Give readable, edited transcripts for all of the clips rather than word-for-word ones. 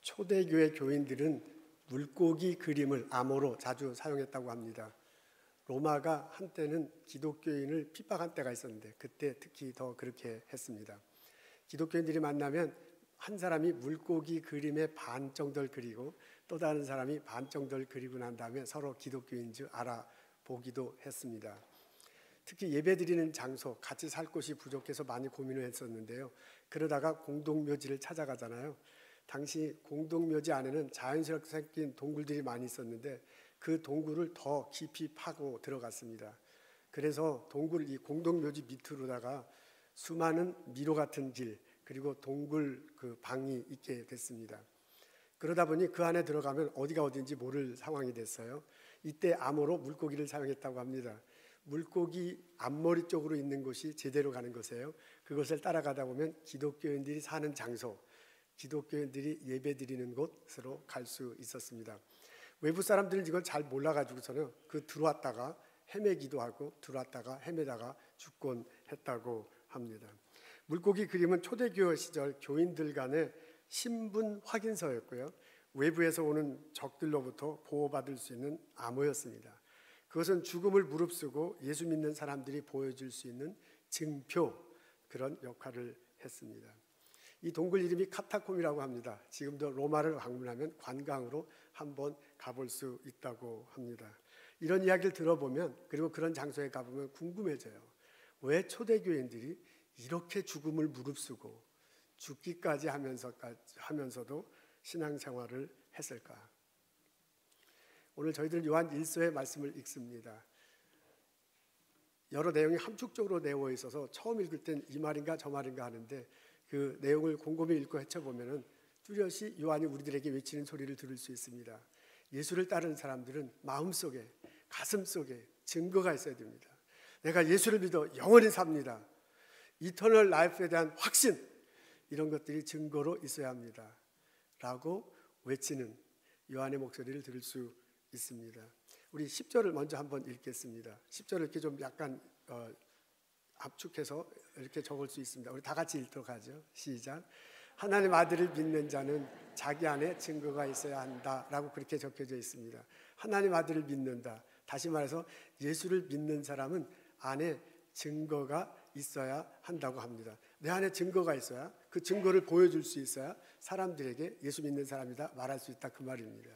초대교회 교인들은 물고기 그림을 암호로 자주 사용했다고 합니다. 로마가 한때는 기독교인을 핍박한 때가 있었는데 그때 특히 더 그렇게 했습니다. 기독교인들이 만나면 한 사람이 물고기 그림의 반 정도를 그리고 또 다른 사람이 반 정도를 그리고 난 다음에 서로 기독교인 줄 알아보기도 했습니다. 특히 예배드리는 장소, 같이 살 곳이 부족해서 많이 고민을 했었는데요. 그러다가 공동묘지를 찾아가잖아요. 당시 공동묘지 안에는 자연스럽게 생긴 동굴들이 많이 있었는데 그 동굴을 더 깊이 파고 들어갔습니다. 그래서 이 공동묘지 밑으로다가 수많은 미로 같은 길 그리고 동굴 그 방이 있게 됐습니다. 그러다 보니 그 안에 들어가면 어디가 어딘지 모를 상황이 됐어요. 이때 암호로 물고기를 사용했다고 합니다. 물고기 앞머리 쪽으로 있는 곳이 제대로 가는 곳이에요. 그것을 따라가다 보면 기독교인들이 사는 장소, 기독교인들이 예배드리는 곳으로 갈 수 있었습니다. 외부 사람들은 이걸 잘 몰라가지고서는 들어왔다가 헤매기도 하고 들어왔다가 헤매다가 죽곤 했다고 합니다. 물고기 그림은 초대교회 시절 교인들 간의 신분 확인서였고요. 외부에서 오는 적들로부터 보호받을 수 있는 암호였습니다. 그것은 죽음을 무릅쓰고 예수 믿는 사람들이 보여줄 수 있는 증표, 그런 역할을 했습니다. 이 동굴 이름이 카타콤이라고 합니다. 지금도 로마를 방문하면 관광으로 한번 가볼 수 있다고 합니다. 이런 이야기를 들어보면 그리고 그런 장소에 가보면 궁금해져요. 왜 초대교인들이 이렇게 죽음을 무릅쓰고 죽기까지 하면서도 신앙생활을 했을까? 오늘 저희들 요한 1서의 말씀을 읽습니다. 여러 내용이 함축적으로 되어 있어서 처음 읽을 땐 이 말인가 저 말인가 하는데 그 내용을 곰곰이 읽고 헤쳐보면 뚜렷이 요한이 우리들에게 외치는 소리를 들을 수 있습니다. 예수를 따르는 사람들은 마음속에, 가슴속에 증거가 있어야 됩니다. 내가 예수를 믿어 영원히 삽니다. 이터널 라이프에 대한 확신, 이런 것들이 증거로 있어야 합니다. 라고 외치는 요한의 목소리를 들을 수 있습니다. 우리 10절을 먼저 한번 읽겠습니다. 10절을 이렇게 좀 약간 압축해서 이렇게 적을 수 있습니다. 우리 다 같이 읽도록 하죠. 시작. 하나님 아들을 믿는 자는 자기 안에 증거가 있어야 한다라고 그렇게 적혀져 있습니다. 하나님 아들을 믿는다. 다시 말해서 예수를 믿는 사람은 안에 증거가 있어야 한다고 합니다. 내 안에 증거가 있어야, 그 증거를 보여줄 수 있어야 사람들에게 예수 믿는 사람이다 말할 수 있다, 그 말입니다.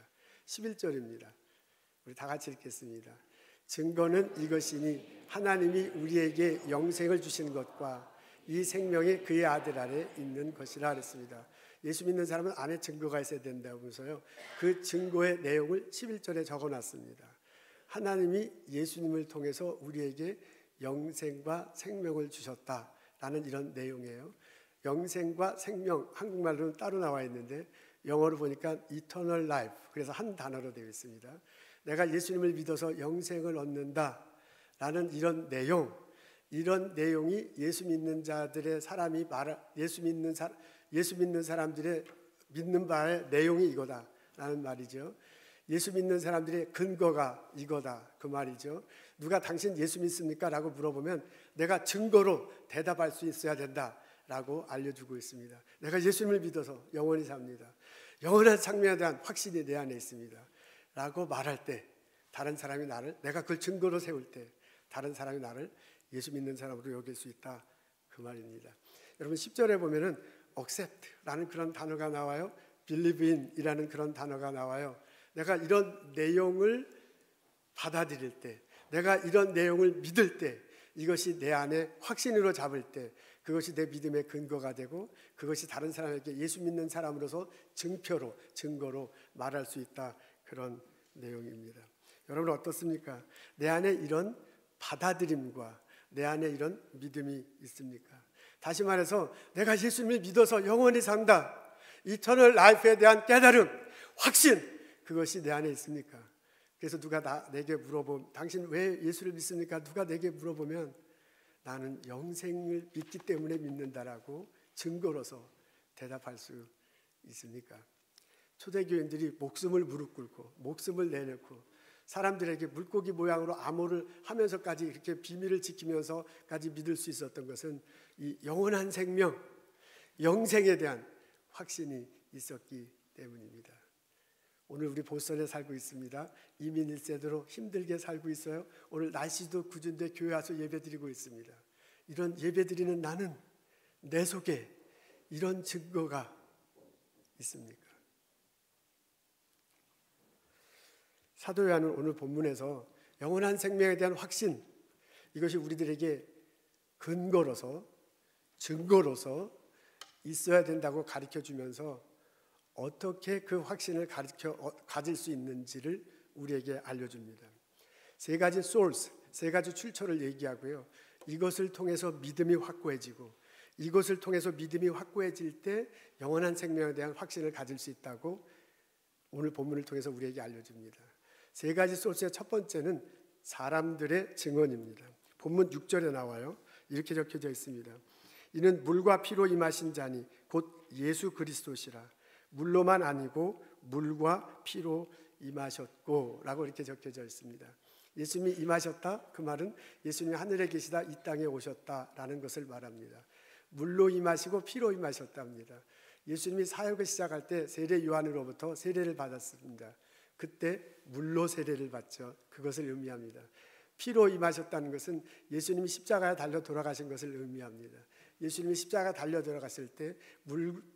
11절입니다. 우리 다 같이 읽겠습니다. 증거는 이것이니 하나님이 우리에게 영생을 주신 것과 이 생명이 그의 아들 안에 있는 것이라 그랬습니다. 예수 믿는 사람은 안에 증거가 있어야 된다면서요. 그 증거의 내용을 11절에 적어놨습니다. 하나님이 예수님을 통해서 우리에게 영생과 생명을 주셨다라는 이런 내용이에요. 영생과 생명, 한국말로는 따로 나와 있는데 영어로 보니까 eternal life, 그래서 한 단어로 되어 있습니다. 내가 예수님을 믿어서 영생을 얻는다라는 이런 내용이 예수 믿는 자들의 예수 믿는 사람들의 믿는 바의 내용이 이거다라는 말이죠. 예수 믿는 사람들의 근거가 이거다, 그 말이죠. 누가 당신 예수 믿습니까? 라고 물어보면 내가 증거로 대답할 수 있어야 된다라고 알려주고 있습니다. 내가 예수님을 믿어서 영원히 삽니다. 영원한 생명에 대한 확신이 내 안에 있습니다 라고 말할 때 다른 사람이 내가 그걸 증거로 세울 때 다른 사람이 나를 예수 믿는 사람으로 여길 수 있다, 그 말입니다. 여러분 10절에 보면은 accept라는 그런 단어가 나와요. believe in이라는 그런 단어가 나와요. 내가 이런 내용을 받아들일 때, 내가 이런 내용을 믿을 때, 이것이 내 안에 확신으로 잡을 때 그것이 내 믿음의 근거가 되고 그것이 다른 사람에게 예수 믿는 사람으로서 증거로 말할 수 있다, 그런 내용입니다. 여러분 어떻습니까? 내 안에 이런 받아들임과 내 안에 이런 믿음이 있습니까? 다시 말해서 내가 예수님을 믿어서 영원히 산다, 이터널 라이프에 대한 깨달음, 확신, 그것이 내 안에 있습니까? 그래서 누가 내게 물어보면 당신 왜 예수를 믿습니까? 누가 내게 물어보면 나는 영생을 믿기 때문에 믿는다라고 증거로서 대답할 수 있습니까? 초대교인들이 목숨을 무릎 꿇고 목숨을 내놓고 사람들에게 물고기 모양으로 암호를 하면서까지 이렇게 비밀을 지키면서까지 믿을 수 있었던 것은 이 영원한 생명, 영생에 대한 확신이 있었기 때문입니다. 오늘 우리 보스턴에 살고 있습니다. 이민 1세대로 힘들게 살고 있어요. 오늘 날씨도 궂은데 교회 와서 예배드리고 있습니다. 이런 예배드리는 나는 내 속에 이런 증거가 있습니까? 사도 요한은 오늘 본문에서 영원한 생명에 대한 확신, 이것이 우리들에게 근거로서 증거로서 있어야 된다고 가르쳐주면서 어떻게 그 확신을 가질 수 있는지를 우리에게 알려줍니다. 세 가지 소스, 세 가지 출처를 얘기하고요. 이것을 통해서 믿음이 확고해지고 이것을 통해서 믿음이 확고해질 때 영원한 생명에 대한 확신을 가질 수 있다고 오늘 본문을 통해서 우리에게 알려줍니다. 세 가지 소스의 첫 번째는 사람들의 증언입니다. 본문 6절에 나와요. 이렇게 적혀져 있습니다. 이는 물과 피로 임하신 자니 곧 예수 그리스도시라. 물로만 아니고 물과 피로 임하셨고 라고 이렇게 적혀져 있습니다. 예수님이 임하셨다, 그 말은 예수님이 하늘에 계시다 이 땅에 오셨다라는 것을 말합니다. 물로 임하시고 피로 임하셨답니다. 예수님이 사역을 시작할 때 세례 요한으로부터 세례를 받았습니다. 그때 물로 세례를 받죠. 그것을 의미합니다. 피로 임하셨다는 것은 예수님이 십자가에 달려 돌아가신 것을 의미합니다. 예수님이 십자가에 달려 돌아갔을 때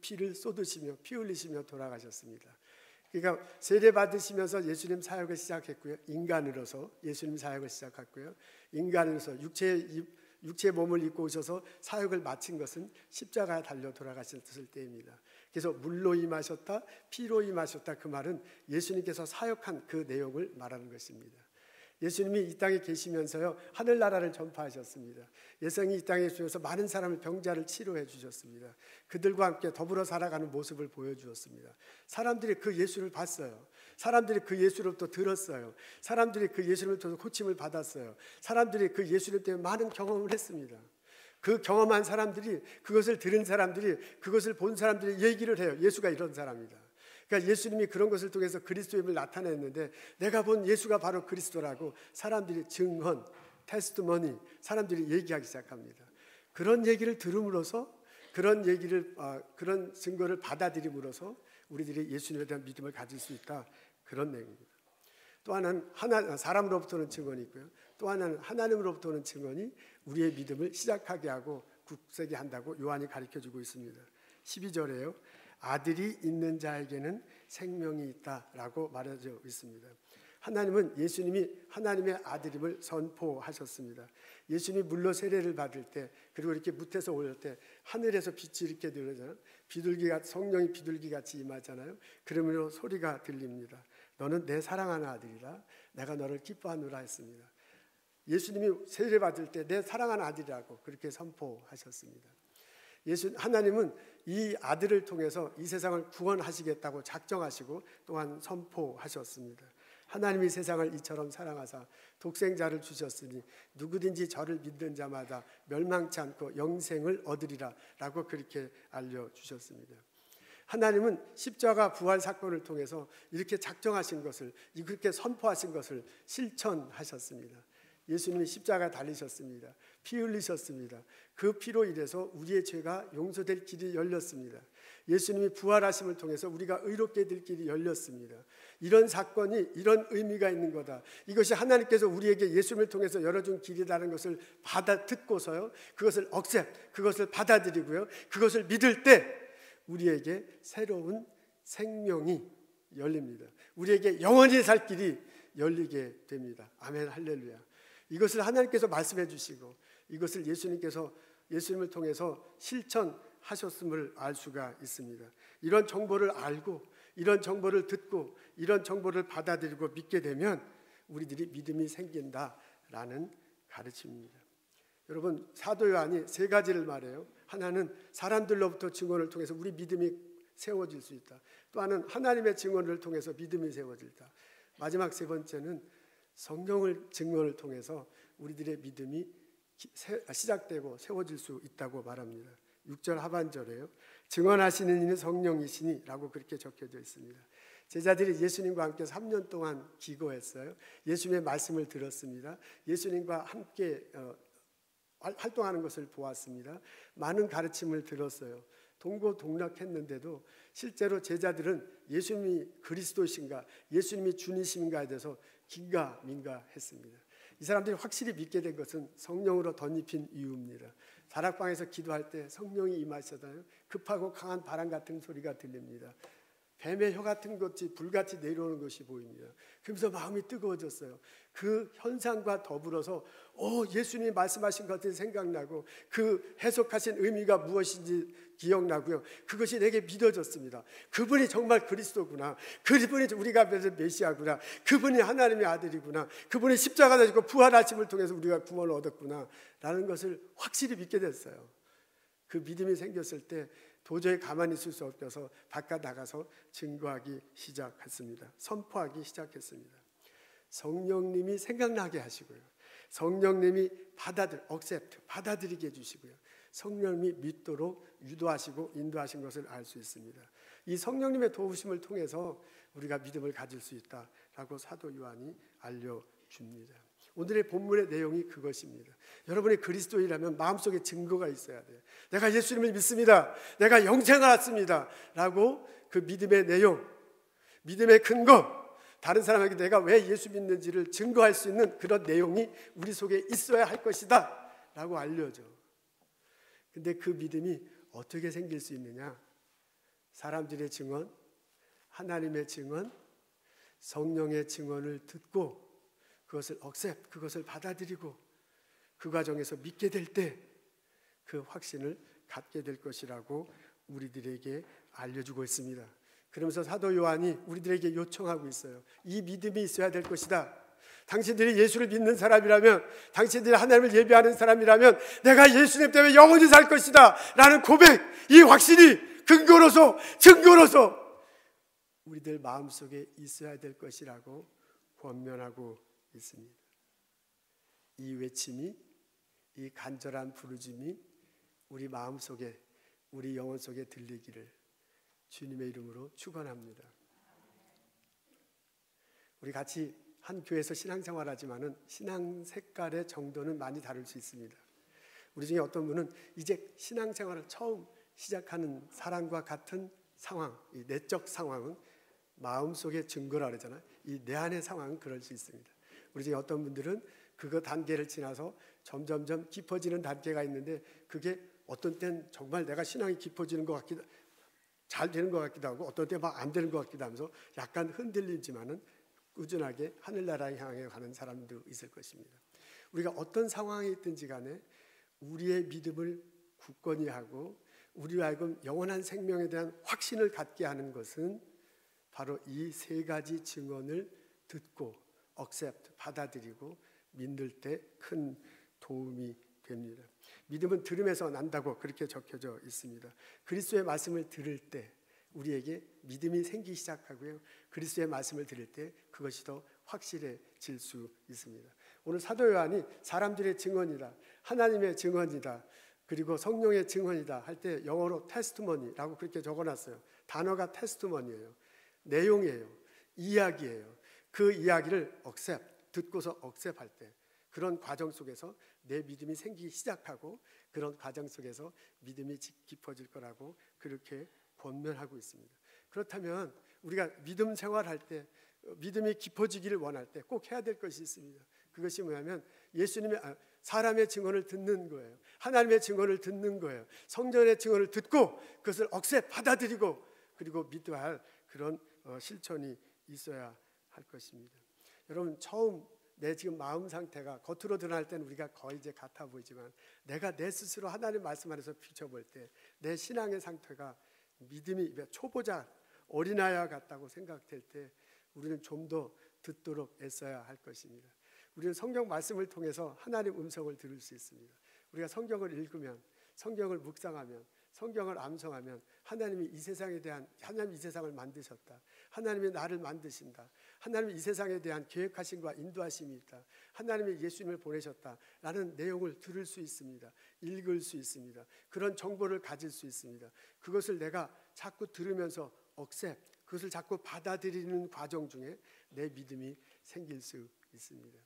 피를 쏟으시며 피 흘리시며 돌아가셨습니다. 그러니까 세례 받으시면서 예수님 사역을 시작했고요. 인간으로서 예수님 사역을 시작했고요. 인간으로서 육체의 몸을 입고 오셔서 사역을 마친 것은 십자가에 달려 돌아가셨을 때입니다. 그래서 물로 임하셨다, 피로 임하셨다, 그 말은 예수님께서 사역한 그 내용을 말하는 것입니다. 예수님이 이 땅에 계시면서요, 하늘나라를 전파하셨습니다. 예수님이 이 땅에 주셔서 많은 사람을 병자를 치료해 주셨습니다. 그들과 함께 더불어 살아가는 모습을 보여주었습니다. 사람들이 그 예수를 봤어요. 사람들이 그 예수로부터 들었어요. 사람들이 그 예수로부터 고침을 받았어요. 사람들이 그 예수님 때문에 많은 경험을 했습니다. 그 경험한 사람들이, 그것을 들은 사람들이, 그것을 본 사람들이 얘기를 해요. 예수가 이런 사람이다. 그러니까 예수님이 그런 것을 통해서 그리스도임을 나타냈는데 내가 본 예수가 바로 그리스도라고 사람들이 증언, 테스트머니, 사람들이 얘기하기 시작합니다. 그런 얘기를 들음으로써 그런 증거를 받아들임으로써 우리들이 예수님에 대한 믿음을 가질 수 있다, 그런 내용입니다. 또 하나는 사람으로부터는 증언이 있고요. 또 하나는 하나님으로부터는 증언이 우리의 믿음을 시작하게 하고 굳세게 한다고 요한이 가르쳐주고 있습니다. 12절에요. 아들이 있는 자에게는 생명이 있다라고 말해져 있습니다. 하나님은 예수님이 하나님의 아들임을 선포하셨습니다. 예수님이 물로 세례를 받을 때, 그리고 이렇게 뭇에서 올릴 때 하늘에서 빛이 이렇게 들어잖아요. 성령이 비둘기같이 임하잖아요. 그러므로 소리가 들립니다. 너는 내 사랑하는 아들이라, 내가 너를 기뻐하노라 했습니다. 예수님이 세례 받을 때 내 사랑하는 아들이라고 그렇게 선포하셨습니다. 하나님은 이 아들을 통해서 이 세상을 구원하시겠다고 작정하시고 또한 선포하셨습니다. 하나님이 세상을 이처럼 사랑하사 독생자를 주셨으니 누구든지 저를 믿는 자마다 멸망치 않고 영생을 얻으리라 라고 그렇게 알려주셨습니다. 하나님은 십자가 부활 사건을 통해서 이렇게 작정하신 것을, 이렇게 선포하신 것을 실천하셨습니다. 예수님이 십자가에 달리셨습니다. 피 흘리셨습니다. 그 피로 인해서 우리의 죄가 용서될 길이 열렸습니다. 예수님이 부활하심을 통해서 우리가 의롭게 될 길이 열렸습니다. 이런 사건이 이런 의미가 있는 거다. 이것이 하나님께서 우리에게 예수님을 통해서 열어준 길이라는 것을 듣고서요, 그것을 그것을 받아들이고요, 그것을 믿을 때 우리에게 새로운 생명이 열립니다. 우리에게 영원히 살 길이 열리게 됩니다. 아멘, 할렐루야. 이것을 하나님께서 말씀해 주시고 이것을 예수님을 통해서 실천하셨음을 알 수가 있습니다. 이런 정보를 알고 이런 정보를 듣고 이런 정보를 받아들이고 믿게 되면 우리들이 믿음이 생긴다라는 가르침입니다. 여러분, 사도 요한이 세 가지를 말해요. 하나는 사람들로부터 증언을 통해서 우리 믿음이 세워질 수 있다. 또 하나는 하나님의 증언을 통해서 믿음이 세워질다. 마지막 세 번째는 성령을 증언을 통해서 우리들의 믿음이 시작되고 세워질 수 있다고 말합니다. 6절 하반절에요. 증언하시는 이는 성령이시니 라고 그렇게 적혀져 있습니다. 제자들이 예수님과 함께 3년 동안 기거했어요. 예수님의 말씀을 들었습니다. 예수님과 함께 활동하는 것을 보았습니다. 많은 가르침을 들었어요. 동고동락했는데도 실제로 제자들은 예수님이 그리스도신가, 예수님이 주님이신가에 대해서 긴가민가했습니다. 이 사람들이 확실히 믿게 된 것은 성령으로 덧입힌 이유입니다. 다락방에서 기도할 때 성령이 임하시잖아요. 급하고 강한 바람 같은 소리가 들립니다. 뱀의 혀 같은 것이 불같이 내려오는 것이 보입니다. 그러면서 마음이 뜨거워졌어요. 그 현상과 더불어서 예수님이 말씀하신 것이 생각나고 그 해석하신 의미가 무엇인지 기억나고요. 그것이 내게 믿어졌습니다. 그분이 정말 그리스도구나. 그분이 우리가 믿는 메시아구나. 그분이 하나님의 아들이구나. 그분이 십자가 지고 부활하심을 통해서 우리가 구원을 얻었구나 라는 것을 확실히 믿게 됐어요. 그 믿음이 생겼을 때 도저히 가만히 있을 수 없어서 바깥 나가서 증거하기 시작했습니다. 선포하기 시작했습니다. 성령님이 생각나게 하시고요. 성령님이 받아들이게 해주시고요. 성령님이 믿도록 유도하시고 인도하신 것을 알 수 있습니다. 이 성령님의 도우심을 통해서 우리가 믿음을 가질 수 있다라고 사도 요한이 알려줍니다. 오늘의 본문의 내용이 그것입니다. 여러분이 그리스도인이라면 마음속에 증거가 있어야 돼요. 내가 예수님을 믿습니다. 내가 영생을 얻습니다. 라고 그 믿음의 내용, 믿음의 근거, 다른 사람에게 내가 왜 예수 믿는지를 증거할 수 있는 그런 내용이 우리 속에 있어야 할 것이다 라고 알려줘. 근데 그 믿음이 어떻게 생길 수 있느냐? 사람들의 증언, 하나님의 증언, 성령의 증언을 듣고 그것을 그것을 받아들이고 그 과정에서 믿게 될 때 그 확신을 갖게 될 것이라고 우리들에게 알려주고 있습니다. 그러면서 사도 요한이 우리들에게 요청하고 있어요. 이 믿음이 있어야 될 것이다. 당신들이 예수를 믿는 사람이라면, 당신들이 하나님을 예배하는 사람이라면 내가 예수님 때문에 영원히 살 것이다 라는 고백, 이 확신이 근거로서 증거로서 우리들 마음속에 있어야 될 것이라고 권면하고 있습니다. 이 외침이, 이 간절한 부르짐이 우리 마음속에, 우리 영혼 속에 들리기를 주님의 이름으로 축원합니다. 우리 같이 한 교회에서 신앙생활하지만은 신앙 색깔의 정도는 많이 다를 수 있습니다. 우리 중에 어떤 분은 이제 신앙생활을 처음 시작하는 사람과 같은 상황, 이 내적 상황은 마음속의 증거라 그러잖아요. 이 내 안의 상황은 그럴 수 있습니다. 우리 중에 어떤 분들은 그거 단계를 지나서 점점점 깊어지는 단계가 있는데 그게 어떤 땐 정말 내가 신앙이 깊어지는 것 같기도, 잘 되는 것 같기도 하고 어떤 때 막 안 되는 것 같기도 하면서 약간 흔들리지만은 꾸준하게 하늘나라에 향해 가는 사람도 있을 것입니다. 우리가 어떤 상황에 있든지 간에 우리의 믿음을 굳건히 하고 우리로 하여금 영원한 생명에 대한 확신을 갖게 하는 것은 바로 이 세 가지 증언을 듣고 받아들이고 믿을 때 큰 도움이 됩니다. 믿음은 들음에서 난다고 그렇게 적혀져 있습니다. 그리스도의 말씀을 들을 때 우리에게 믿음이 생기기 시작하고요. 그리스도의 말씀을 들을 때 그것이 더 확실해질 수 있습니다. 오늘 사도 요한이 사람들의 증언이다, 하나님의 증언이다, 그리고 성령의 증언이다 할 때 영어로 테스트머니라고 그렇게 적어놨어요. 단어가 테스트머니예요. 내용이에요. 이야기예요. 그 이야기를 듣고서 억셉할 때 그런 과정 속에서 내 믿음이 생기기 시작하고 그런 과정 속에서 믿음이 깊어질 거라고 그렇게 권면하고 있습니다. 그렇다면 우리가 믿음 생활할 때 믿음이 깊어지기를 원할 때 꼭 해야 될 것이 있습니다. 그것이 뭐냐면 사람의 증언을 듣는 거예요. 하나님의 증언을 듣는 거예요. 성전의 증언을 듣고 그것을 받아들이고 그리고 믿어야 할 그런 실천이 있어야 할 것입니다. 여러분, 처음 내 지금 마음 상태가 겉으로 드러날 때는 우리가 거의 이제 같아 보이지만 내가 내 스스로 하나님 말씀 안에서 비춰볼 때 내 신앙의 상태가 믿음이 초보자 어린아이와 같다고 생각될 때 우리는 좀 더 듣도록 애써야 할 것입니다. 우리는 성경 말씀을 통해서 하나님 음성을 들을 수 있습니다. 우리가 성경을 읽으면, 성경을 묵상하면, 성경을 암송하면 하나님이 이 세상을 만드셨다. 하나님이 나를 만드신다. 하나님이 이 세상에 대한 계획하심과 인도하심이 있다. 하나님이 예수님을 보내셨다라는 내용을 들을 수 있습니다. 읽을 수 있습니다. 그런 정보를 가질 수 있습니다. 그것을 내가 자꾸 들으면서 그것을 자꾸 받아들이는 과정 중에 내 믿음이 생길 수 있습니다.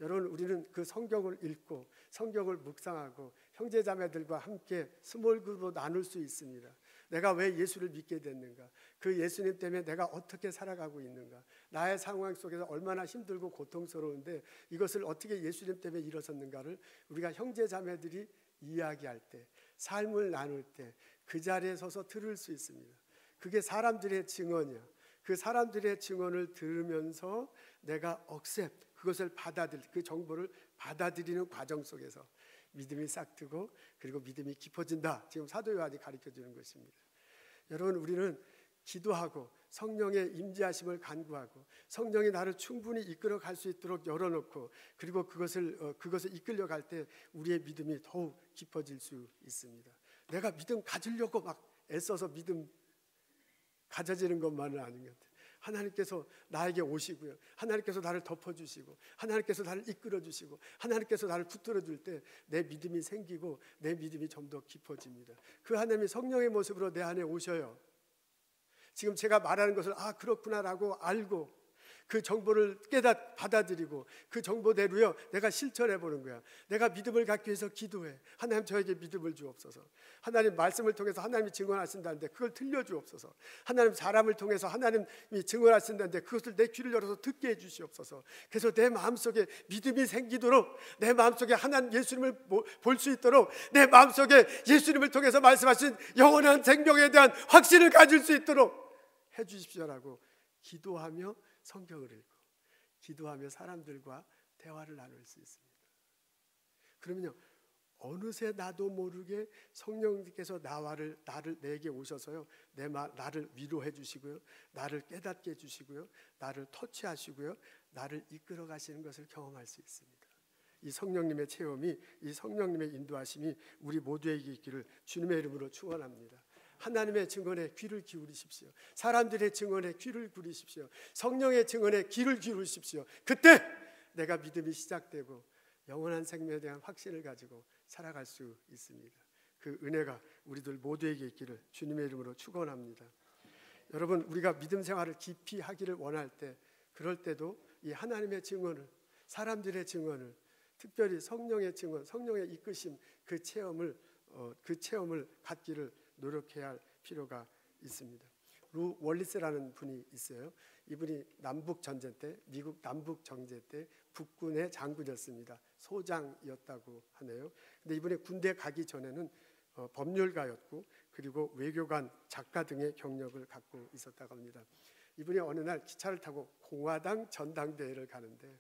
여러분, 우리는 그 성경을 읽고 성경을 묵상하고 형제자매들과 함께 스몰 그룹으로 나눌 수 있습니다. 내가 왜 예수를 믿게 됐는가? 그 예수님 때문에 내가 어떻게 살아가고 있는가? 나의 상황 속에서 얼마나 힘들고 고통스러운데 이것을 어떻게 예수님 때문에 일어섰는가를 우리가 형제 자매들이 이야기할 때, 삶을 나눌 때 그 자리에 서서 들을 수 있습니다. 그게 사람들의 증언이야. 그 사람들의 증언을 들으면서 내가 그것을 그 정보를 받아들이는 과정 속에서 믿음이 싹트고 그리고 믿음이 깊어진다. 지금 사도 요한이 가르쳐 주는 것입니다. 여러분, 우리는 기도하고 성령의 임재하심을 간구하고 성령이 나를 충분히 이끌어 갈 수 있도록 열어놓고 그리고 그것을 이끌려 갈 때 우리의 믿음이 더욱 깊어질 수 있습니다. 내가 믿음 가지려고 막 애써서 믿음 가져지는 것만은 아닌 것 같아요. 하나님께서 나에게 오시고요, 하나님께서 나를 덮어주시고 하나님께서 나를 이끌어주시고 하나님께서 나를 붙들어줄 때 내 믿음이 생기고 내 믿음이 좀 더 깊어집니다. 그 하나님이 성령의 모습으로 내 안에 오셔요. 지금 제가 말하는 것을 그렇구나라고 알고 그 정보를 받아들이고 그 정보대로요 내가 실천해 보는 거야. 내가 믿음을 갖기 위해서 기도해. 하나님, 저에게 믿음을 주옵소서. 하나님 말씀을 통해서 하나님이 증언하신다는데 그걸 들려주옵소서. 하나님 사람을 통해서 하나님이 증언하신다는데 그것을 내 귀를 열어서 듣게 해주시옵소서. 그래서 내 마음속에 믿음이 생기도록, 내 마음속에 하나님 예수님을 볼 수 있도록, 내 마음속에 예수님을 통해서 말씀하신 영원한 생명에 대한 확신을 가질 수 있도록 해주십시오라고 기도하며 성경을 읽고 기도하며 사람들과 대화를 나눌 수 있습니다. 그러면요, 어느새 나도 모르게 성령님께서 내게 오셔서요 나를 위로해 주시고요, 나를 깨닫게 해주시고요, 나를 터치하시고요, 나를 이끌어 가시는 것을 경험할 수 있습니다. 이 성령님의 체험이, 이 성령님의 인도하심이 우리 모두에게 있기를 주님의 이름으로 축원합니다. 하나님의 증언에 귀를 기울이십시오. 사람들의 증언에 귀를 기울이십시오. 성령의 증언에 귀를 기울이십시오. 그때 내가 믿음이 시작되고 영원한 생명에 대한 확신을 가지고 살아갈 수 있습니다. 그 은혜가 우리들 모두에게 있기를 주님의 이름으로 축원합니다. 여러분, 우리가 믿음 생활을 깊이 하기를 원할 때, 그럴 때도 이 하나님의 증언을, 사람들의 증언을, 특별히 성령의 증언, 성령의 이끄심, 그 체험을 갖기를 노력해야 할 필요가 있습니다. 루 월리스라는 분이 있어요. 이분이 남북 전쟁 때, 미국 남북 전쟁 때 북군의 장군이었습니다. 소장이었다고 하네요. 근데 이분이 군대 가기 전에는 법률가였고 그리고 외교관, 작가 등의 경력을 갖고 있었다고 합니다. 이분이 어느 날 기차를 타고 공화당 전당대회를 가는데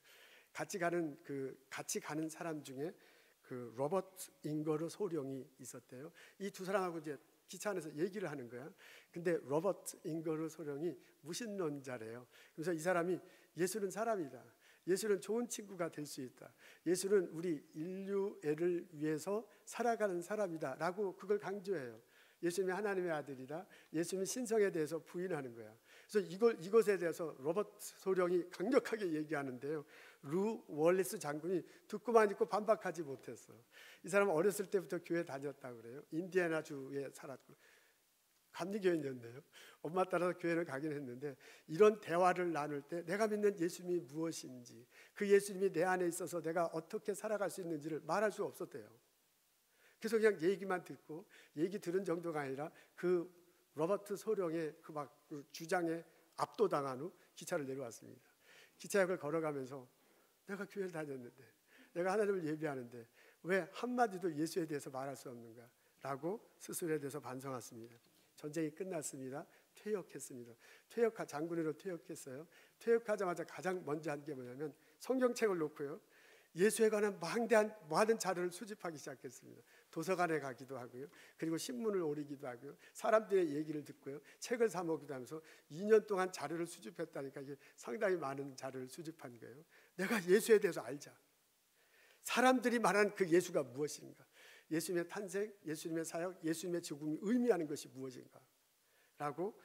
같이 가는 사람 중에 그 로버트 잉거르 소령이 있었대요. 이 두 사람하고 이제 기차 안에서 얘기를 하는 거야. 근데 로버트 잉거르 소령이 무신론자래요. 그래서 이 사람이 예수는 사람이다. 예수는 좋은 친구가 될 수 있다. 예수는 우리 인류애를 위해서 살아가는 사람이다 라고 그걸 강조해요. 예수님이 하나님의 아들이다. 예수님이 신성에 대해서 부인하는 거야. 그래서 이것에 대해서 로버트 소령이 강력하게 얘기하는데요, 루 월리스 장군이 듣고만 있고 반박하지 못했어. 이 사람은 어렸을 때부터 교회 다녔다고 그래요. 인디애나주에 살았고 감리교인이었네요. 엄마 따라서 교회를 가긴 했는데 이런 대화를 나눌 때 내가 믿는 예수님이 무엇인지, 그 예수님이 내 안에 있어서 내가 어떻게 살아갈 수 있는지를 말할 수 없었대요. 그래서 그냥 얘기만 듣고, 얘기 들은 정도가 아니라 그 로버트 소령의 그 주장에 압도당한 후 기차를 내려왔습니다. 기차역을 걸어가면서 내가 교회를 다녔는데, 내가 하나님을 예배하는데 왜 한마디도 예수에 대해서 말할 수 없는가 라고 스스로에 대해서 반성했습니다. 전쟁이 끝났습니다. 퇴역했습니다. 장군으로 퇴역했어요. 퇴역하자마자 가장 먼저 한 게 뭐냐면 성경책을 놓고요, 예수에 관한 많은 자료를 수집하기 시작했습니다. 도서관에 가기도 하고요, 그리고 신문을 오리기도 하고요, 사람들의 얘기를 듣고요, 책을 사 먹기도 하면서 2년 동안 자료를 수집했다니까 이게 상당히 많은 자료를 수집한 거예요. 내가 예수에 대해서 알자. 사람들이 말하는 그 예수가 무엇인가? 예수님의 탄생, 예수님의 사역, 예수님의 죽음이 의미하는 것이 무엇인가? 라고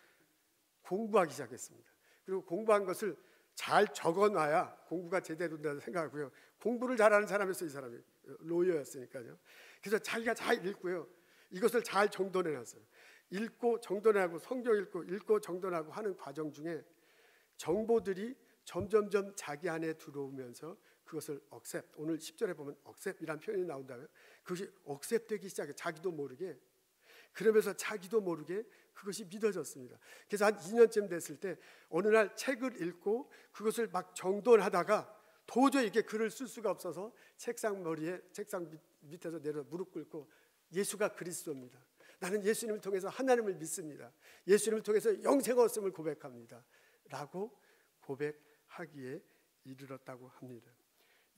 공부하기 시작했습니다. 그리고 공부한 것을 잘 적어놔야 공부가 제대로 된다고 생각하고요. 공부를 잘하는 사람이었어요. 이 사람이 로이어였으니까요. 그래서 자기가 잘 읽고요, 이것을 잘 정돈해놨어요. 읽고 정돈하고, 성경 읽고 정돈하고 하는 과정 중에 정보들이 점점점 자기 안에 들어오면서 그것을 억셉, 오늘 10절에 보면 억셉이라는 표현이 나온다고요. 그것이 억셉되기 시작해, 자기도 모르게. 그러면서 자기도 모르게 그것이 믿어졌습니다. 그래서 한 2년쯤 됐을 때 어느 날 책을 읽고 그것을 막 정돈하다가 도저히 이게 글을 쓸 수가 없어서 책상 밑에서 내려 무릎 꿇고 예수가 그리스도입니다. 나는 예수님을 통해서 하나님을 믿습니다. 예수님을 통해서 영생 얻음을 고백합니다. 라고 고백하기에 이르렀다고 합니다.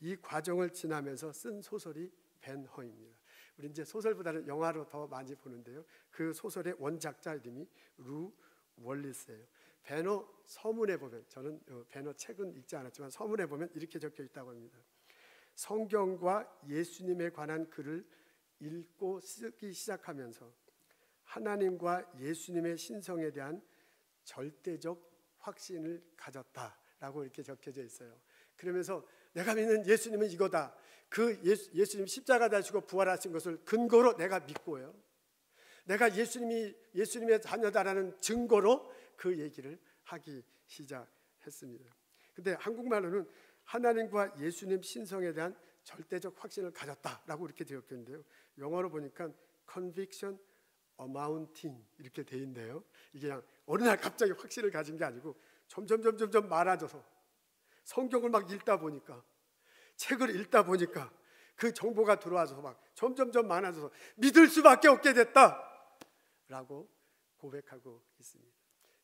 이 과정을 지나면서 쓴 소설이 벤허입니다. 우리 이제 소설보다는 영화로 더 많이 보는데요. 그 소설의 원작자 이름이 루 월리스예요. 벤허 서문에 보면, 저는 벤허 책은 읽지 않았지만 서문에 보면 이렇게 적혀 있다고 합니다. 성경과 예수님에 관한 글을 읽고 쓰기 시작하면서 하나님과 예수님의 신성에 대한 절대적 확신을 가졌다라고 이렇게 적혀져 있어요. 그러면서 내가 믿는 예수님은 이거다. 그 예수님 십자가 다시고 부활하신 것을 근거로 내가 믿고요. 내가 예수님의 자녀다라는 증거로 그 얘기를 하기 시작했습니다. 근데 한국말로는 하나님과 예수님 신성에 대한 절대적 확신을 가졌다라고 이렇게 되어 있는데요. 영어로 보니까 conviction amounting 이렇게 돼 있는데요. 이게 그냥 어느 날 갑자기 확신을 가진 게 아니고 점점 많아져서 성경을 막 읽다 보니까, 책을 읽다 보니까 그 정보가 들어와서 막 점점 많아져서 믿을 수밖에 없게 됐다라고 고백하고 있습니다.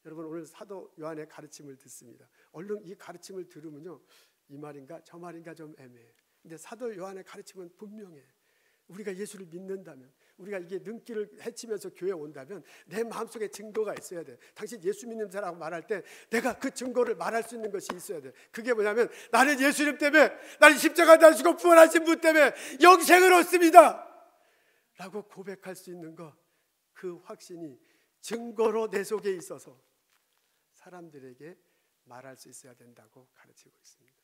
여러분, 오늘 사도 요한의 가르침을 듣습니다. 얼른 이 가르침을 들으면요, 이 말인가 저 말인가 좀 애매해. 근데 사도 요한의 가르침은 분명해. 우리가 예수를 믿는다면, 우리가 이게 눈길을 헤치면서 교회에 온다면 내 마음속에 증거가 있어야 돼. 당신 예수 믿는 사람하고 말할 때 내가 그 증거를 말할 수 있는 것이 있어야 돼. 그게 뭐냐면, 나는 예수님 때문에, 나는 십자가 달리시고 부활하신 분 때문에 영생을 얻습니다 라고 고백할 수 있는 것, 그 확신이 증거로 내 속에 있어서 사람들에게 말할 수 있어야 된다고 가르치고 있습니다.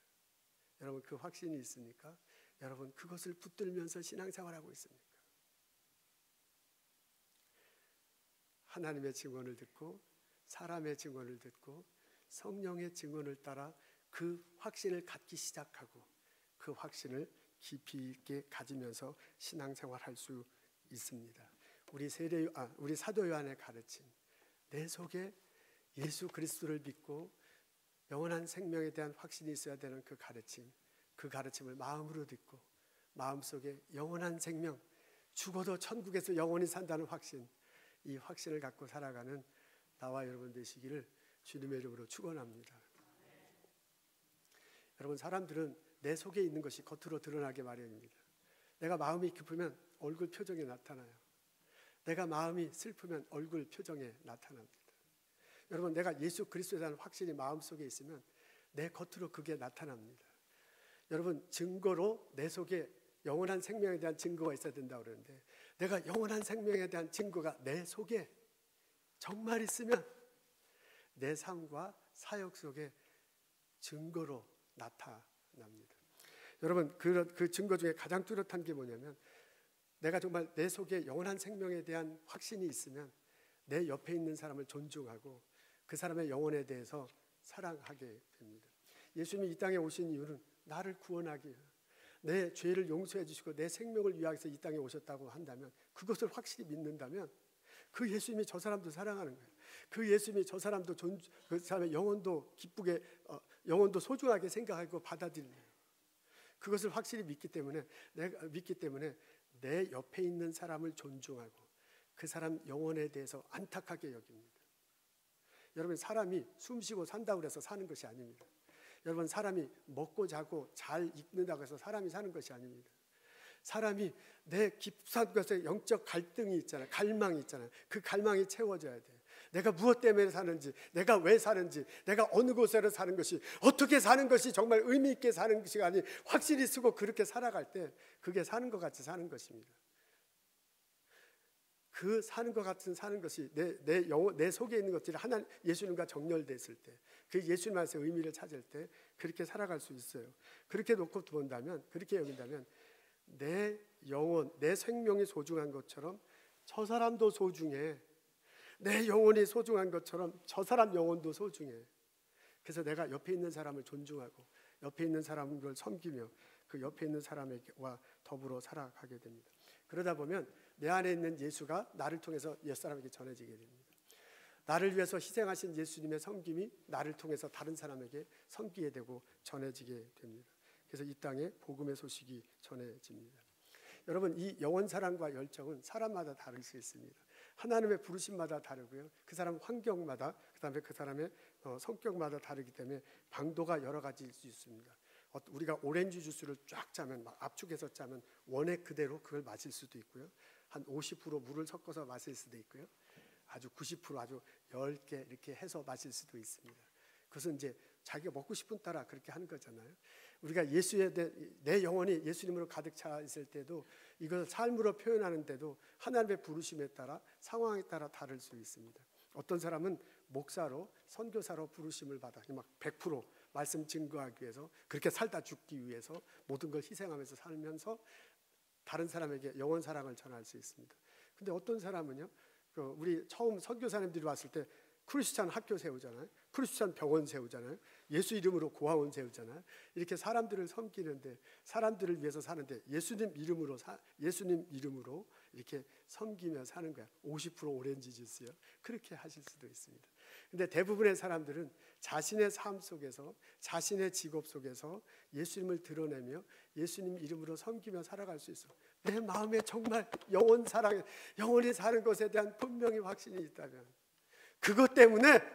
여러분, 그 확신이 있습니까? 여러분, 그것을 붙들면서 신앙생활하고 있습니까? 하나님의 증언을 듣고, 사람의 증언을 듣고, 성령의 증언을 따라 그 확신을 갖기 시작하고, 그 확신을 깊이 있게 가지면서 신앙생활할 수 있습니다. 우리 사도 요한의 가르침, 내 속에 예수 그리스도를 믿고 영원한 생명에 대한 확신이 있어야 되는 그 가르침을 마음으로 듣고, 마음속에 영원한 생명, 죽어도 천국에서 영원히 산다는 확신, 이 확신을 갖고 살아가는 나와 여러분 되시기를 주님의 이름으로 축원합니다. 여러분, 사람들은 내 속에 있는 것이 겉으로 드러나게 마련입니다. 내가 마음이 기쁘면 얼굴 표정에 나타나요. 내가 마음이 슬프면 얼굴 표정에 나타납니다. 여러분, 내가 예수 그리스도에 대한 확신이 마음속에 있으면 내 겉으로 그게 나타납니다. 여러분, 증거로 내 속에 영원한 생명에 대한 증거가 있어야 된다고 그러는데, 내가 영원한 생명에 대한 증거가 내 속에 정말 있으면 내 삶과 사역 속에 증거로 나타납니다. 여러분, 그 증거 중에 가장 뚜렷한 게 뭐냐면, 내가 정말 내 속에 영원한 생명에 대한 확신이 있으면 내 옆에 있는 사람을 존중하고 그 사람의 영혼에 대해서 사랑하게 됩니다. 예수님이 이 땅에 오신 이유는 나를 구원하기 위해, 내 죄를 용서해 주시고 내 생명을 위하여서 이 땅에 오셨다고 한다면, 그것을 확실히 믿는다면 그 예수님이 저 사람도 사랑하는 거예요. 그 예수님이 저 사람도 그 사람의 영혼도 기쁘게, 영혼도 소중하게 생각하고 받아들이는 거예요. 그것을 확실히 믿기 때문에 내 옆에 있는 사람을 존중하고 그 사람 영혼에 대해서 안타깝게 여깁니다. 여러분, 사람이 숨쉬고 산다고 해서 사는 것이 아닙니다. 여러분, 사람이 먹고 자고 잘 입는다고 해서 사람이 사는 것이 아닙니다. 사람이 내 깊은 것에 영적 갈등이 있잖아요. 갈망이 있잖아요. 그 갈망이 채워져야 돼요. 내가 무엇 때문에 사는지, 내가 왜 사는지, 내가 어느 곳에서 사는 것이, 어떻게 사는 것이 정말 의미 있게 사는 것이 아니, 확실히 쓰고 그렇게 살아갈 때 그게 사는 것 같이 사는 것입니다. 그 사는 것 같은 사는 것이 내 속에 있는 것들이 예수님과 정렬됐을 때, 그 예수님 안에서 의미를 찾을 때 그렇게 살아갈 수 있어요. 그렇게 놓고 본다면, 그렇게 여긴다면 내 영혼, 내 생명이 소중한 것처럼 저 사람도 소중해. 내 영혼이 소중한 것처럼 저 사람 영혼도 소중해. 그래서 내가 옆에 있는 사람을 존중하고 옆에 있는 사람을 섬기며 그 옆에 있는 사람과 더불어 살아가게 됩니다. 그러다 보면 내 안에 있는 예수가 나를 통해서 옛사람에게 전해지게 됩니다. 나를 위해서 희생하신 예수님의 섬김이 나를 통해서 다른 사람에게 섬기게 되고 전해지게 됩니다. 그래서 이 땅에 복음의 소식이 전해집니다. 여러분, 이 영원 사랑과 열정은 사람마다 다를 수 있습니다. 하나님의 부르심마다 다르고요. 그 사람 환경마다, 그다음에 그 사람의 성격마다 다르기 때문에 방도가 여러 가지일 수 있습니다. 우리가 오렌지 주스를 쫙 짜면, 막 압축해서 짜면 원액 그대로 그걸 마실 수도 있고요. 한 50% 물을 섞어서 마실 수도 있고요. 아주 90% 아주 얇게 이렇게 해서 마실 수도 있습니다. 그것은 이제 자기가 먹고 싶은 따라 그렇게 하는 거잖아요. 우리가 내 영혼이 예수님으로 가득 차 있을 때도 이것을 삶으로 표현하는데도 하나님의 부르심에 따라 상황에 따라 다를 수 있습니다. 어떤 사람은 목사로 선교사로 부르심을 받아 막 100% 말씀 증거하기 위해서 그렇게 살다 죽기 위해서 모든 걸 희생하면서 살면서 다른 사람에게 영원 사랑을 전할 수 있습니다. 근데 어떤 사람은요, 우리 처음 선교사님들이 왔을 때 크리스찬 학교 세우잖아요. 크리스찬 병원 세우잖아요. 예수 이름으로 고아원 세우잖아요. 이렇게 사람들을 섬기는데, 사람들을 위해서 사는데 예수님 이름으로 이렇게 섬기며 사는 거야. 50% 오렌지 주스요. 그렇게 하실 수도 있습니다. 근데 대부분의 사람들은 자신의 삶 속에서, 자신의 직업 속에서 예수님을 드러내며 예수님 이름으로 섬기며 살아갈 수 있어. 내 마음에 정말 영원히 사는 것에 대한 분명히 확신이 있다면, 그것 때문에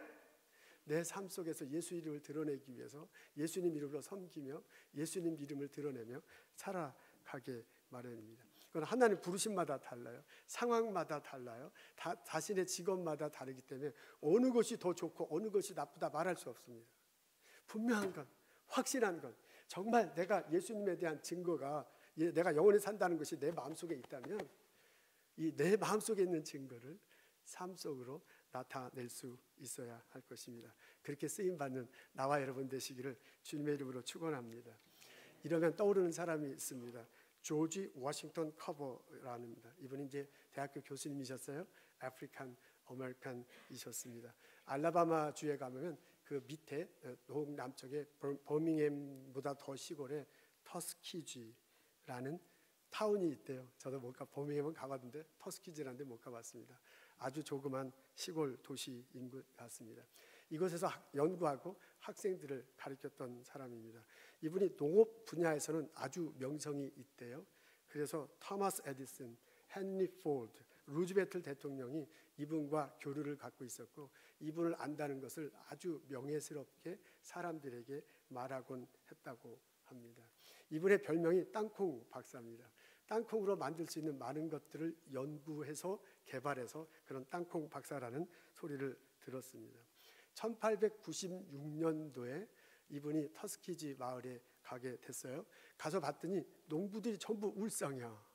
내 삶 속에서 예수 이름을 드러내기 위해서 예수님 이름으로 섬기며 예수님 이름을 드러내며 살아가게 마련입니다. 그건 하나님 부르심마다 달라요. 상황마다 달라요. 자신의 직업마다 다르기 때문에 어느 것이 더 좋고 어느 것이 나쁘다 말할 수 없습니다. 분명한 건, 확실한 건, 정말 내가 예수님에 대한 증거가, 내가 영원히 산다는 것이 내 마음속에 있다면 이 내 마음속에 있는 증거를 삶 속으로 나타낼 수 있어야 할 것입니다. 그렇게 쓰임받는 나와 여러분 되시기를 주님의 이름으로 축원합니다. 이러면 떠오르는 사람이 있습니다. 조지 워싱턴 커버라는입니다. 이분이 이제 대학교 교수님이셨어요. 아프리칸 아메리칸이셨습니다. 알라바마 주에 가면 그 밑에 동남쪽에 버밍햄보다 더 시골에 터스키지라는 타운이 있대요. 저도 못 가, 버밍햄은 가봤는데 터스키지라는 데 못 가봤습니다. 아주 조그만 시골 도시인 것 같습니다. 이곳에서 연구하고 학생들을 가르쳤던 사람입니다. 이분이 농업 분야에서는 아주 명성이 있대요. 그래서 토마스 에디슨, 헨리 포드, 루즈벨트 대통령이 이분과 교류를 갖고 있었고, 이분을 안다는 것을 아주 명예스럽게 사람들에게 말하곤 했다고 합니다. 이분의 별명이 땅콩 박사입니다. 땅콩으로 만들 수 있는 많은 것들을 연구해서 개발해서 그런 땅콩 박사라는 소리를 들었습니다. 1896년도에 이분이 터스키지 마을에 가게 됐어요. 가서 봤더니 농부들이 전부 울상이야.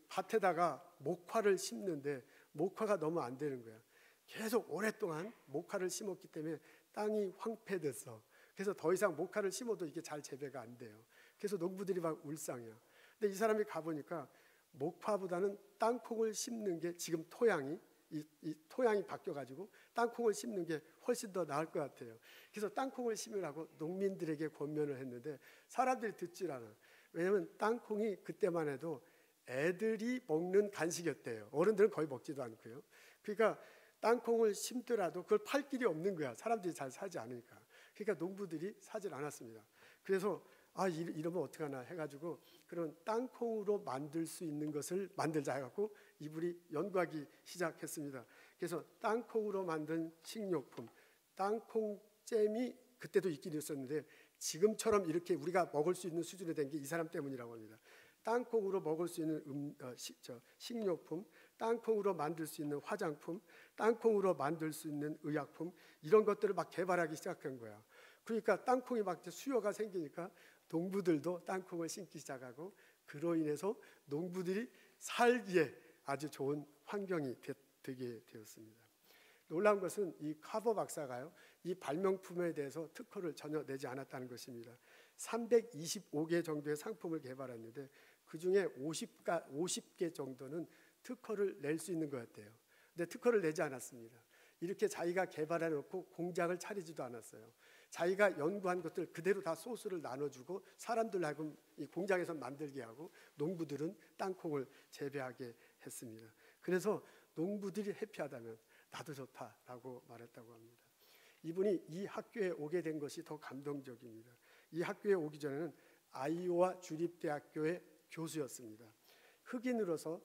밭에다가 목화를 심는데 목화가 너무 안 되는 거야. 계속 오랫동안 목화를 심었기 때문에 땅이 황폐됐어. 그래서 더 이상 목화를 심어도 이게 잘 재배가 안 돼요. 그래서 농부들이 막 울상이야. 근데 이 사람이 가보니까 목화보다는 땅콩을 심는 게 지금 토양이 바뀌어가지고 땅콩을 심는 게 훨씬 더 나을 것 같아요. 그래서 땅콩을 심으라고 농민들에게 권면을 했는데 사람들이 듣질 않아. 왜냐하면 땅콩이 그때만 해도 애들이 먹는 간식이었대요. 어른들은 거의 먹지도 않고요. 그러니까 땅콩을 심더라도 그걸 팔 길이 없는 거야. 사람들이 잘 사지 않으니까. 그러니까 농부들이 사질 않았습니다. 그래서 이러면 어떡하나 해가지고 그런 땅콩으로 만들 수 있는 것을 만들자 해갖고 이분이 연구하기 시작했습니다. 그래서 땅콩으로 만든 식료품, 땅콩잼이 그때도 있긴 있었는데 지금처럼 이렇게 우리가 먹을 수 있는 수준이 된 게 이 사람 때문이라고 합니다. 땅콩으로 먹을 수 있는 식료품, 땅콩으로 만들 수 있는 화장품, 땅콩으로 만들 수 있는 의약품, 이런 것들을 막 개발하기 시작한 거야. 그러니까 땅콩이 막 수요가 생기니까 농부들도 땅콩을 심기 시작하고, 그로 인해서 농부들이 살기에 아주 좋은 환경이 되게 되었습니다. 놀라운 것은 이 카버 박사가요, 이 발명품에 대해서 특허를 전혀 내지 않았다는 것입니다. 325개 정도의 상품을 개발했는데 그 중에 50개 정도는 특허를 낼 수 있는 거였대요. 근데 특허를 내지 않았습니다. 이렇게 자기가 개발해놓고 공장을 차리지도 않았어요. 자기가 연구한 것들 그대로 다 소스를 나눠주고 사람들 하여금 이 공장에서 만들게 하고 농부들은 땅콩을 재배하게 했습니다. 그래서 농부들이 해피하다면 나도 좋다라고 말했다고 합니다. 이분이 이 학교에 오게 된 것이 더 감동적입니다. 이 학교에 오기 전에는 아이오와 주립대학교의 교수였습니다. 흑인으로서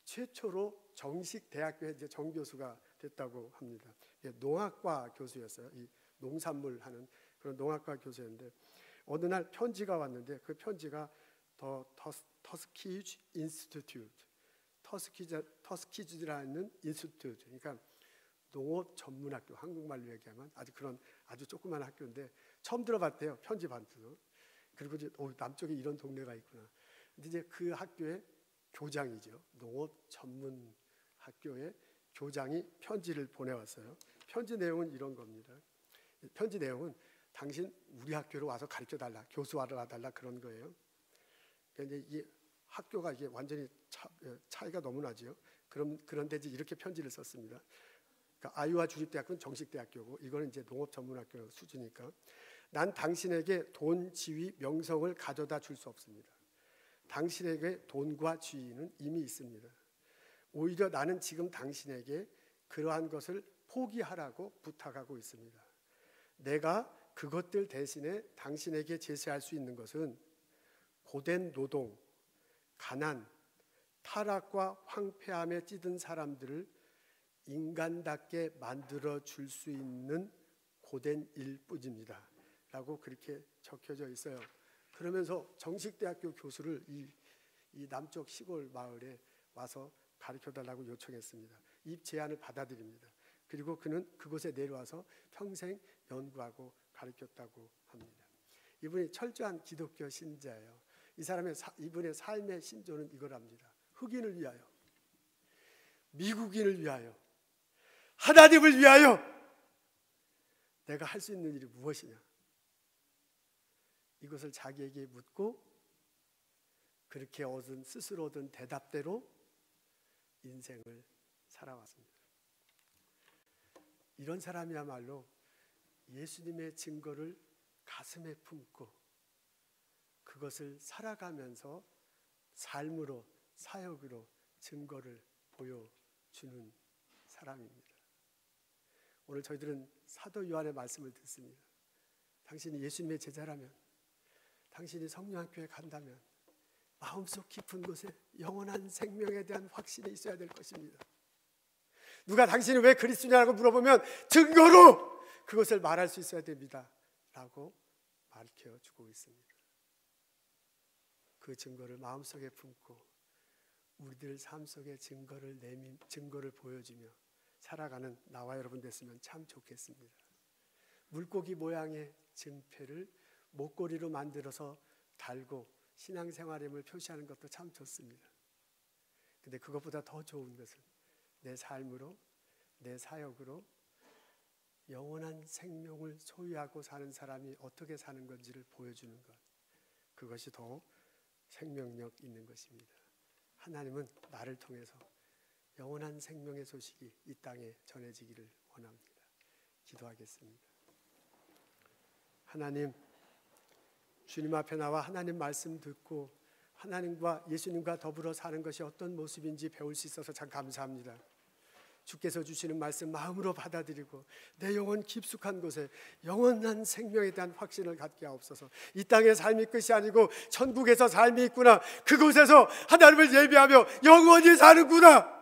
최초로 정식 대학교에 이제 정교수가 됐다고 합니다. 농학과 교수였어요. 이 농산물 하는 그런 농학과 교수였는데 어느 날 편지가 왔는데 그 편지가 터스키즈 인스티튜트, 터스키즈라는 인스티튜트, 그러니까 농업 전문학교, 한국말로 얘기하면 아주 조그만 학교인데 처음 들어봤대요. 편지 반도. 그리고 이제 남쪽에 이런 동네가 있구나. 근데 이제 그 학교의 교장이죠. 농업 전문 학교의 교장이 편지를 보내왔어요. 편지 내용은 이런 겁니다. 편지 내용은 당신 우리 학교로 와서 가르쳐 달라, 교수하러 달라 그런 거예요. 그러니까 이제 이 학교가 이게 완전히 차이가 너무 나죠. 그런데 이제 이렇게 편지를 썼습니다. 그러니까 아이오와 주립대학교는 정식 대학교고 이거는 이제 농업 전문학교 수준이니까 난 당신에게 돈, 지위, 명성을 가져다 줄 수 없습니다. 당신에게 돈과 지위는 이미 있습니다. 오히려 나는 지금 당신에게 그러한 것을 포기하라고 부탁하고 있습니다. 내가 그것들 대신에 당신에게 제시할 수 있는 것은 고된 노동, 가난, 타락과 황폐함에 찌든 사람들을 인간답게 만들어 줄 수 있는 고된 일뿐입니다 라고 그렇게 적혀져 있어요. 그러면서 정식대학교 교수를 이 남쪽 시골 마을에 와서 가르쳐달라고 요청했습니다. 이 제안을 받아들입니다. 그리고 그는 그곳에 내려와서 평생 연구하고 가르쳤다고 합니다. 이분이 철저한 기독교 신자예요. 이분의 삶의 신조는 이거랍니다. 흑인을 위하여, 미국인을 위하여, 하나님을 위하여 내가 할 수 있는 일이 무엇이냐, 이것을 자기에게 묻고 그렇게 스스로 얻은 대답대로 인생을 살아왔습니다. 이런 사람이야말로 예수님의 증거를 가슴에 품고 그것을 살아가면서 삶으로, 사역으로 증거를 보여주는 사람입니다. 오늘 저희들은 사도 요한의 말씀을 듣습니다. 당신이 예수님의 제자라면, 당신이 성령학교에 간다면 마음속 깊은 곳에 영원한 생명에 대한 확신이 있어야 될 것입니다. 누가 당신이 왜 그리스도냐고 물어보면 증거로 그것을 말할 수 있어야 됩니다 라고 가르쳐주고 있습니다. 그 증거를 마음속에 품고 우리들 삶 속에 증거를 보여주며 살아가는 나와 여러분 됐으면 참 좋겠습니다. 물고기 모양의 증표를 목걸이로 만들어서 달고 신앙생활임을 표시하는 것도 참 좋습니다. 근데 그것보다 더 좋은 것은 내 삶으로, 내 사역으로 영원한 생명을 소유하고 사는 사람이 어떻게 사는 건지를 보여주는 것, 그것이 더 생명력 있는 것입니다. 하나님은 나를 통해서 영원한 생명의 소식이 이 땅에 전해지기를 원합니다. 기도하겠습니다. 하나님, 주님 앞에 나와 하나님 말씀 듣고 하나님과 예수님과 더불어 사는 것이 어떤 모습인지 배울 수 있어서 참 감사합니다. 주께서 주시는 말씀 마음으로 받아들이고 내 영혼 깊숙한 곳에 영원한 생명에 대한 확신을 갖게 하옵소서. 이 땅의 삶이 끝이 아니고 천국에서 삶이 있구나, 그곳에서 하나님을 예배하며 영원히 사는구나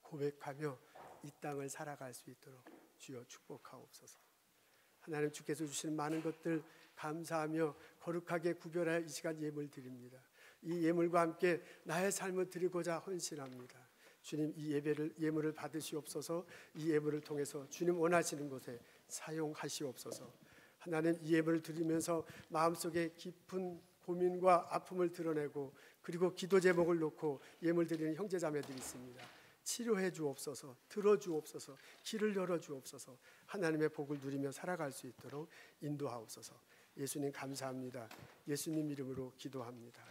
고백하며 이 땅을 살아갈 수 있도록 주여 축복하옵소서. 하나님, 주께서 주시는 많은 것들 감사하며 거룩하게 구별하여 이 시간 예물 드립니다. 이 예물과 함께 나의 삶을 드리고자 헌신합니다. 주님, 이 예물을 받으시옵소서. 이 예물을 통해서 주님 원하시는 곳에 사용하시옵소서. 하나님, 이 예물을 드리면서 마음속에 깊은 고민과 아픔을 드러내고 그리고 기도 제목을 놓고 예물 드리는 형제자매들이 있습니다. 치료해 주옵소서, 들어주옵소서, 길을 열어주옵소서. 하나님의 복을 누리며 살아갈 수 있도록 인도하옵소서. 예수님 감사합니다. 예수님 이름으로 기도합니다.